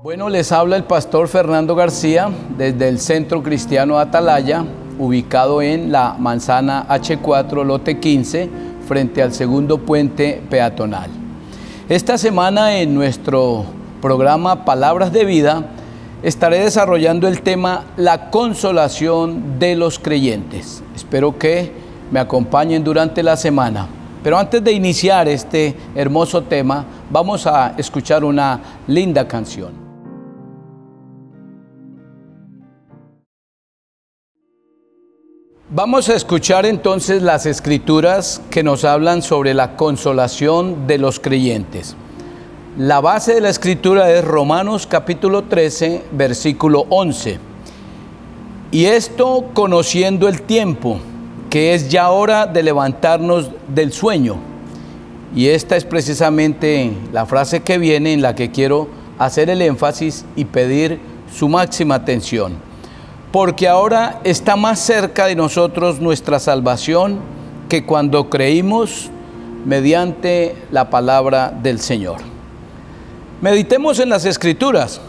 Bueno, les habla el pastor Fernando García desde el Centro Cristiano Atalaya, ubicado en la manzana H4, lote 15, frente al segundo puente peatonal. Esta semana en nuestro programa Palabras de Vida estaré desarrollando el tema La consolación de los creyentes. Espero que me acompañen durante la semana. Pero antes de iniciar este hermoso tema, vamos a escuchar una linda canción. Vamos a escuchar entonces las escrituras que nos hablan sobre la consolación de los creyentes. La base de la escritura es Romanos capítulo 13, versículo 11. Y esto conociendo el tiempo, que es ya hora de levantarnos del sueño. Y esta es precisamente la frase que viene en la que quiero hacer el énfasis y pedir su máxima atención. Porque ahora está más cerca de nosotros nuestra salvación que cuando creímos mediante la palabra del Señor. Meditemos en las Escrituras.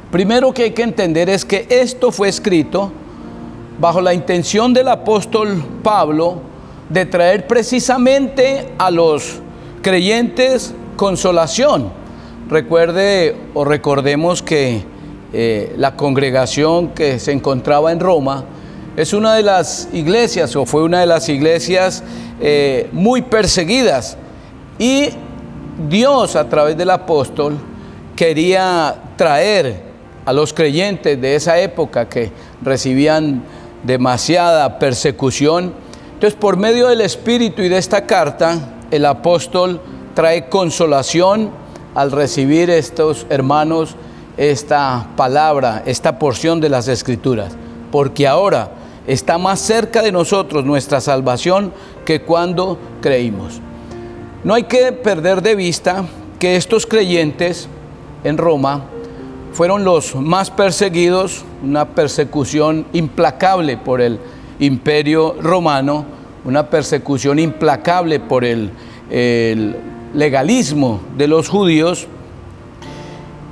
Primero que hay que entender es que esto fue escrito bajo la intención del apóstol Pablo de traer precisamente a los creyentes consolación. Recuerde o recordemos que la congregación que se encontraba en Roma es una de las iglesias o fue una de las iglesias muy perseguidas, y Dios a través del apóstol quería traer a los creyentes de esa época que recibían demasiada persecución. Entonces, por medio del Espíritu y de esta carta, el apóstol trae consolación al recibir estos hermanos esta palabra, esta porción de las Escrituras, porque ahora está más cerca de nosotros nuestra salvación que cuando creímos. No hay que perder de vista que estos creyentes en Roma fueron los más perseguidos, una persecución implacable por el imperio romano, una persecución implacable por el legalismo de los judíos.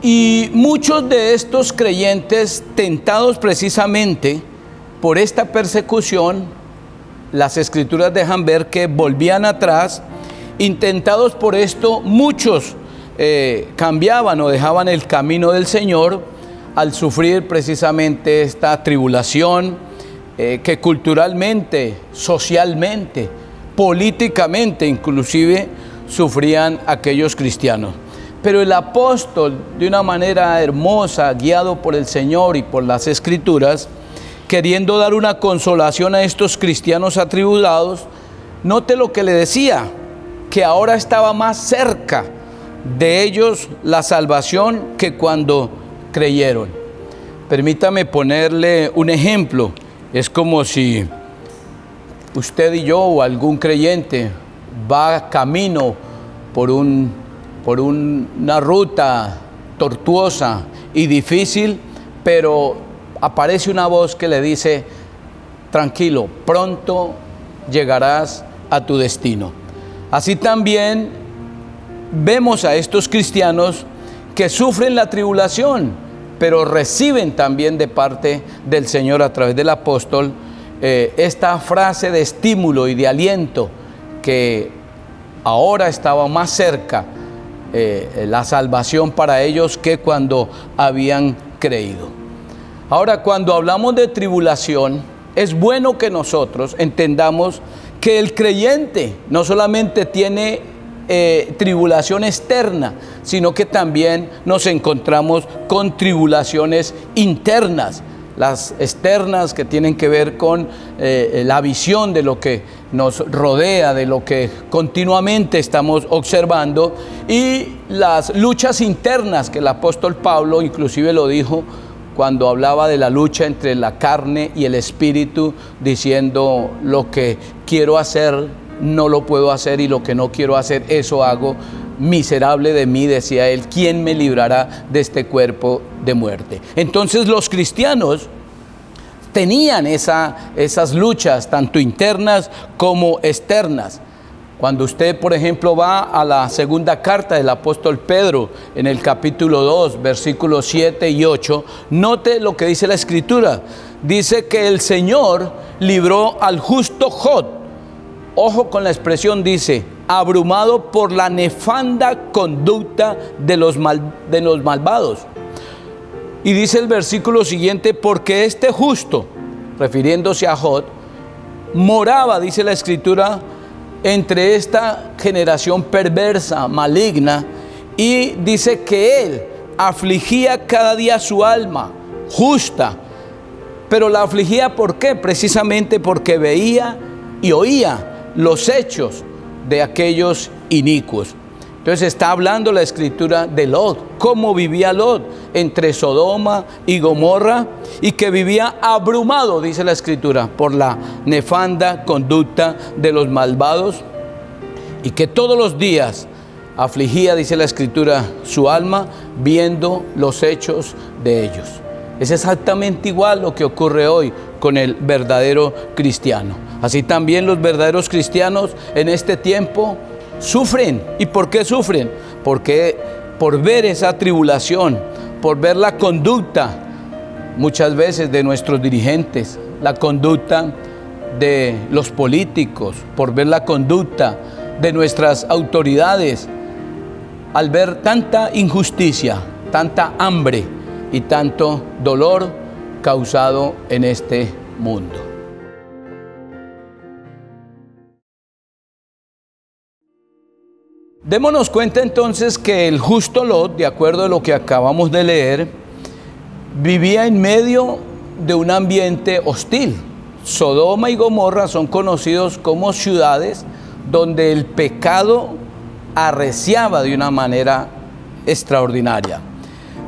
Y muchos de estos creyentes, tentados precisamente por esta persecución, las Escrituras dejan ver que volvían atrás. Intentados por esto, muchos cambiaban o dejaban el camino del Señor al sufrir precisamente esta tribulación que culturalmente, socialmente, políticamente inclusive sufrían aquellos cristianos. Pero el apóstol, de una manera hermosa, guiado por el Señor y por las Escrituras, queriendo dar una consolación a estos cristianos atribulados, note lo que le decía, que ahora estaba más cerca de ellos la salvación que cuando creyeron. Permítame ponerle un ejemplo. Es como si usted y yo o algún creyente va camino por una ruta tortuosa y difícil, pero aparece una voz que le dice: tranquilo, pronto llegarás a tu destino. Así también vemos a estos cristianos que sufren la tribulación, pero reciben también de parte del Señor a través del apóstol esta frase de estímulo y de aliento, que ahora estaba más cerca la salvación para ellos que cuando habían creído. Ahora, cuando hablamos de tribulación, es bueno que nosotros entendamos que el creyente no solamente tiene tribulación externa, sino que también nos encontramos con tribulaciones internas. Las externas que tienen que ver con la visión de lo que nos rodea, de lo que continuamente estamos observando, y las luchas internas que el apóstol Pablo inclusive lo dijo cuando hablaba de la lucha entre la carne y el espíritu, diciendo: lo que quiero hacer no lo puedo hacer, y lo que no quiero hacer, eso hago. Miserable de mí, decía él, ¿quién me librará de este cuerpo de muerte? Entonces los cristianos tenían esas luchas, tanto internas como externas. Cuando usted, por ejemplo, va a la segunda carta del apóstol Pedro, en el capítulo 2, versículos 7 y 8, note lo que dice la Escritura. Dice que el Señor libró al justo Job. Ojo con la expresión, dice, abrumado por la nefanda conducta de los malvados. Y dice el versículo siguiente, porque este justo, refiriéndose a Job, moraba, dice la Escritura, entre esta generación perversa, maligna, y dice que él afligía cada día su alma justa. Pero la afligía, ¿por qué? Precisamente porque veía y oía los hechos de aquellos inicuos. Entonces está hablando la Escritura de Lot, cómo vivía Lot entre Sodoma y Gomorra, y que vivía abrumado, dice la Escritura, por la nefanda conducta de los malvados, y que todos los días afligía, dice la Escritura, su alma viendo los hechos de ellos. Es exactamente igual lo que ocurre hoy con el verdadero cristiano. Así también los verdaderos cristianos en este tiempo sufren. ¿Y por qué sufren? Porque por ver esa tribulación, por ver la conducta muchas veces de nuestros dirigentes, la conducta de los políticos, por ver la conducta de nuestras autoridades, al ver tanta injusticia, tanta hambre y tanto dolor causado en este mundo. Démonos cuenta entonces que el justo Lot, de acuerdo a lo que acabamos de leer, vivía en medio de un ambiente hostil. Sodoma y Gomorra son conocidos como ciudades donde el pecado arreciaba de una manera extraordinaria.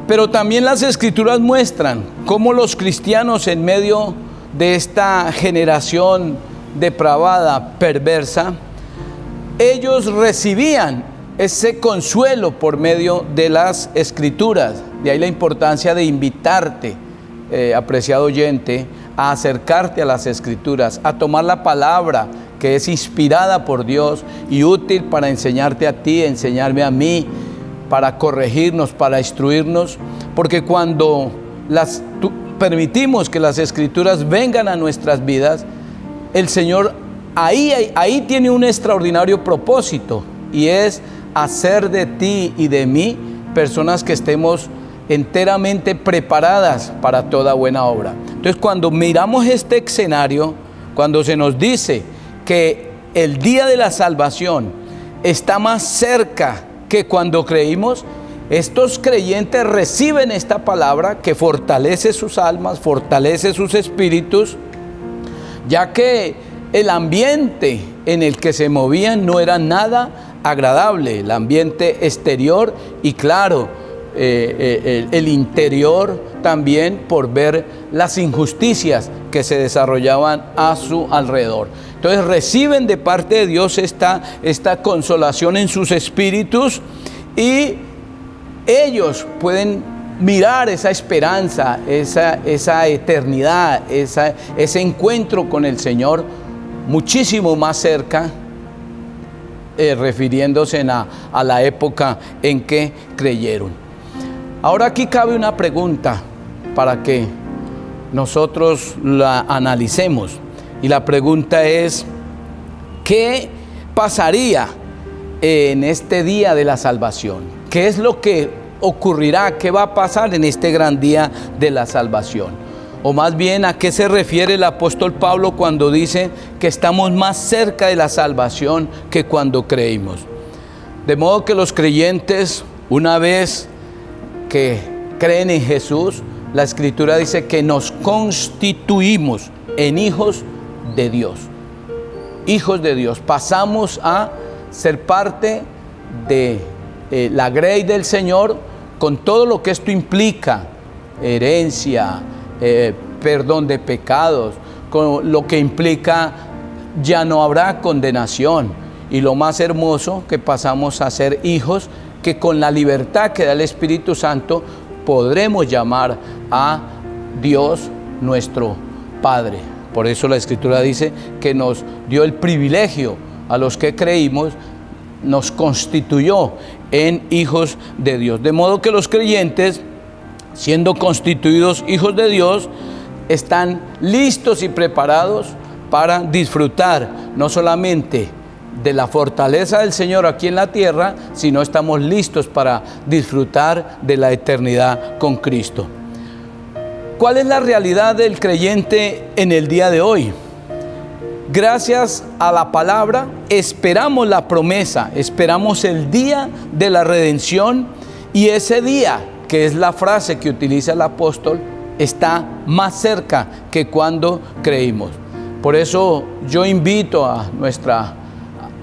Pero también las Escrituras muestran cómo los cristianos en medio de esta generación depravada, perversa, ellos recibían ese consuelo por medio de las Escrituras. De ahí la importancia de invitarte, apreciado oyente, a acercarte a las Escrituras, a tomar la palabra que es inspirada por Dios y útil para enseñarte a ti, enseñarme a mí, para corregirnos, para instruirnos, porque cuando permitimos que las Escrituras vengan a nuestras vidas, el Señor ahí tiene un extraordinario propósito, y es hacer de ti y de mí personas que estemos enteramente preparadas para toda buena obra. Entonces, cuando miramos este escenario, cuando se nos dice que el día de la salvación está más cerca que cuando creímos, estos creyentes reciben esta palabra que fortalece sus almas, fortalece sus espíritus, ya que el ambiente en el que se movían no era nada agradable, el ambiente exterior y claro, el interior también, por ver las injusticias que se desarrollaban a su alrededor. Entonces reciben de parte de Dios esta consolación en sus espíritus, y ellos pueden mirar esa esperanza, esa eternidad, ese encuentro con el Señor muchísimo más cerca, refiriéndose a la época en que creyeron. Ahora aquí cabe una pregunta para que nosotros la analicemos, y la pregunta es: ¿qué pasaría en este día de la salvación? ¿Qué es lo que ocurrirá? ¿Qué va a pasar en este gran día de la salvación? O más bien, ¿a qué se refiere el apóstol Pablo cuando dice que estamos más cerca de la salvación que cuando creímos? De modo que los creyentes, una vez que creen en Jesús, la Escritura dice que nos constituimos en hijos de Dios. Hijos de Dios. Pasamos a ser parte de la grey del Señor, con todo lo que esto implica: herencia, perdón de pecados, con lo que implica ya no habrá condenación, y lo más hermoso, que pasamos a ser hijos que con la libertad que da el Espíritu Santo podremos llamar a Dios nuestro Padre. Por eso la Escritura dice que nos dio el privilegio a los que creímos, nos constituyó en hijos de Dios. De modo que los creyentes, siendo constituidos hijos de Dios, están listos y preparados para disfrutar no solamente de la fortaleza del Señor aquí en la tierra, sino estamos listos para disfrutar de la eternidad con Cristo. ¿Cuál es la realidad del creyente en el día de hoy? Gracias a la palabra esperamos la promesa, esperamos el día de la redención, y ese día, que es la frase que utiliza el apóstol, está más cerca que cuando creímos. Por eso yo invito a nuestra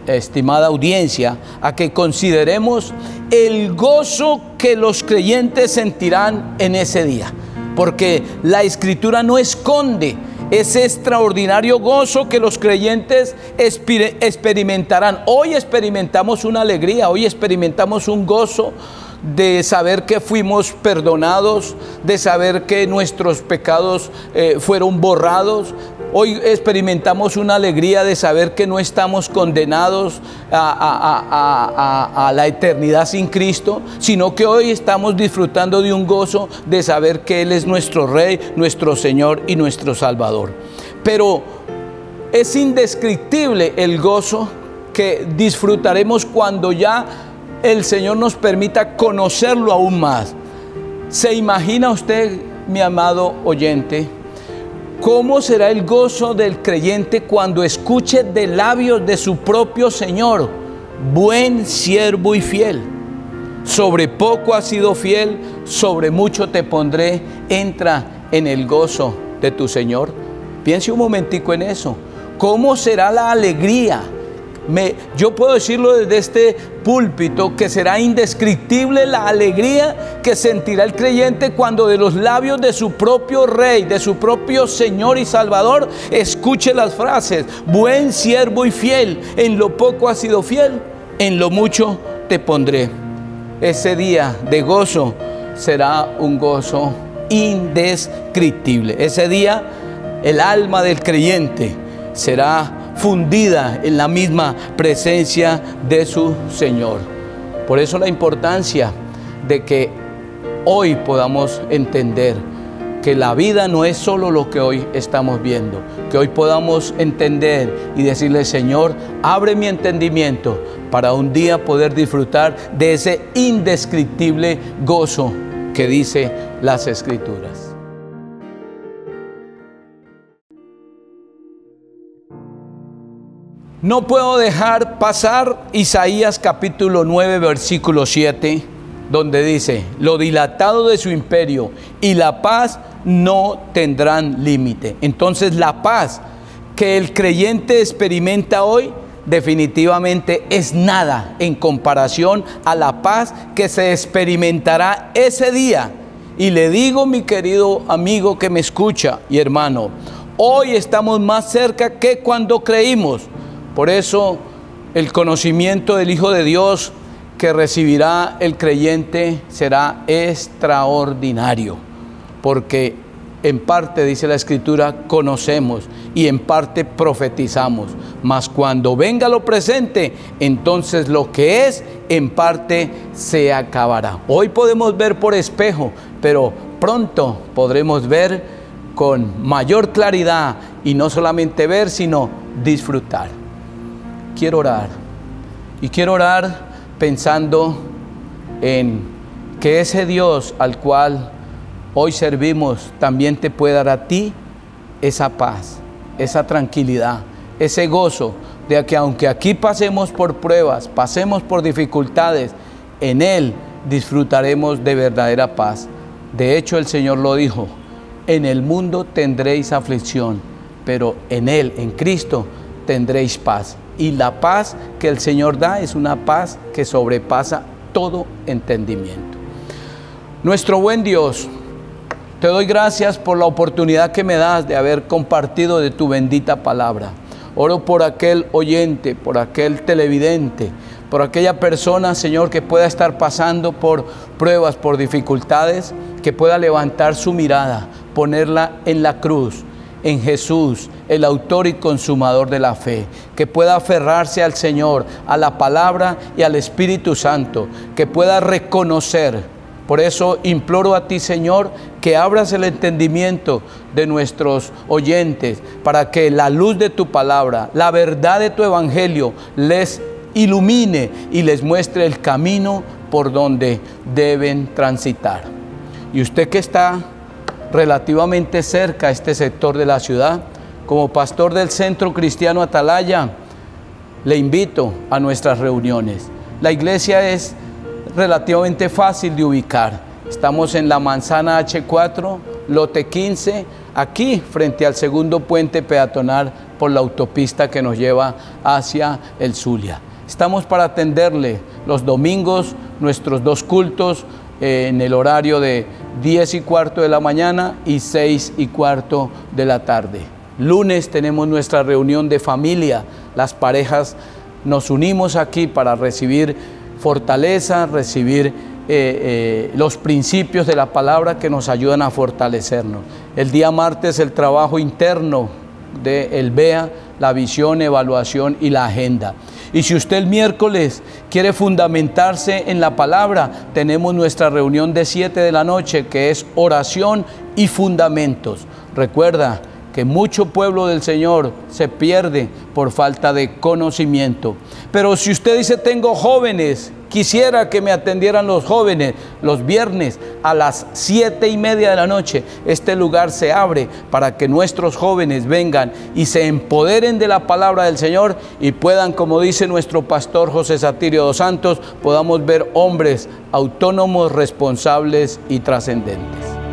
estimada audiencia a que consideremos el gozo que los creyentes sentirán en ese día, porque la Escritura no esconde ese extraordinario gozo que los creyentes experimentarán. Hoy experimentamos una alegría, hoy experimentamos un gozo de saber que fuimos perdonados, de saber que nuestros pecados fueron borrados. Hoy experimentamos una alegría de saber que no estamos condenados a la eternidad sin Cristo, sino que hoy estamos disfrutando de un gozo de saber que Él es nuestro Rey, nuestro Señor y nuestro Salvador. Pero es indescriptible el gozo que disfrutaremos cuando ya el Señor nos permita conocerlo aún más. ¿Se imagina usted, mi amado oyente, cómo será el gozo del creyente cuando escuche de labios de su propio Señor: buen siervo y fiel? Sobre poco has sido fiel, sobre mucho te pondré, entra en el gozo de tu Señor. Piense un momentico en eso. ¿Cómo será la alegría? Yo puedo decirlo desde este púlpito, que será indescriptible la alegría que sentirá el creyente cuando de los labios de su propio Rey, de su propio Señor y Salvador, escuche las frases: buen siervo y fiel, en lo poco has sido fiel, en lo mucho te pondré. Ese día de gozo será un gozo indescriptible. Ese día el alma del creyente será fundida en la misma presencia de su Señor. Por eso la importancia de que hoy podamos entender que la vida no es solo lo que hoy estamos viendo, que hoy podamos entender y decirle: Señor, abre mi entendimiento para un día poder disfrutar de ese indescriptible gozo que dice las Escrituras. No puedo dejar pasar Isaías capítulo 9, versículo 7, donde dice: lo dilatado de su imperio y la paz no tendrán límite. Entonces, la paz que el creyente experimenta hoy definitivamente es nada en comparación a la paz que se experimentará ese día. Y le digo, mi querido amigo que me escucha y hermano, hoy estamos más cerca que cuando creímos. Por eso el conocimiento del Hijo de Dios que recibirá el creyente será extraordinario, porque en parte, dice la Escritura, conocemos y en parte profetizamos, mas cuando venga lo presente, entonces lo que es en parte se acabará. Hoy podemos ver por espejo, pero pronto podremos ver con mayor claridad, y no solamente ver, sino disfrutar. Quiero orar, y quiero orar pensando en que ese Dios al cual hoy servimos también te puede dar a ti esa paz, esa tranquilidad, ese gozo de que aunque aquí pasemos por pruebas, pasemos por dificultades, en Él disfrutaremos de verdadera paz. De hecho, el Señor lo dijo: en el mundo tendréis aflicción, pero en Él, en Cristo, tendréis paz. Y la paz que el Señor da es una paz que sobrepasa todo entendimiento. Nuestro buen Dios, te doy gracias por la oportunidad que me das de haber compartido de tu bendita palabra. Oro por aquel oyente, por aquel televidente, por aquella persona, Señor, que pueda estar pasando por pruebas, por dificultades, que pueda levantar su mirada, ponerla en la cruz en Jesús, el autor y consumador de la fe, que pueda aferrarse al Señor, a la palabra y al Espíritu Santo, que pueda reconocer. Por eso imploro a ti, Señor, que abras el entendimiento de nuestros oyentes para que la luz de tu palabra, la verdad de tu evangelio les ilumine y les muestre el camino por donde deben transitar. Y usted que está relativamente cerca a este sector de la ciudad, como pastor del Centro Cristiano Atalaya, le invito a nuestras reuniones. La iglesia es relativamente fácil de ubicar. Estamos en la manzana H4, lote 15, aquí frente al segundo puente peatonal por la autopista que nos lleva hacia el Zulia. Estamos para atenderle los domingos, nuestros 2 cultos en el horario de 10:15 de la mañana y 6:15 de la tarde. Lunes tenemos nuestra reunión de familia. Las parejas nos unimos aquí para recibir fortaleza, recibir los principios de la palabra que nos ayudan a fortalecernos. El día martes el trabajo interno del BEA, la visión, evaluación y la agenda. Y si usted el miércoles quiere fundamentarse en la palabra, tenemos nuestra reunión de 7 de la noche, que es oración y fundamentos. Recuerda que mucho pueblo del Señor se pierde por falta de conocimiento. Pero si usted dice, tengo jóvenes, quisiera que me atendieran los jóvenes los viernes a las 7:30 de la noche. Este lugar se abre para que nuestros jóvenes vengan y se empoderen de la palabra del Señor y puedan, como dice nuestro pastor José Satirio dos Santos, podamos ver hombres autónomos, responsables y trascendentes.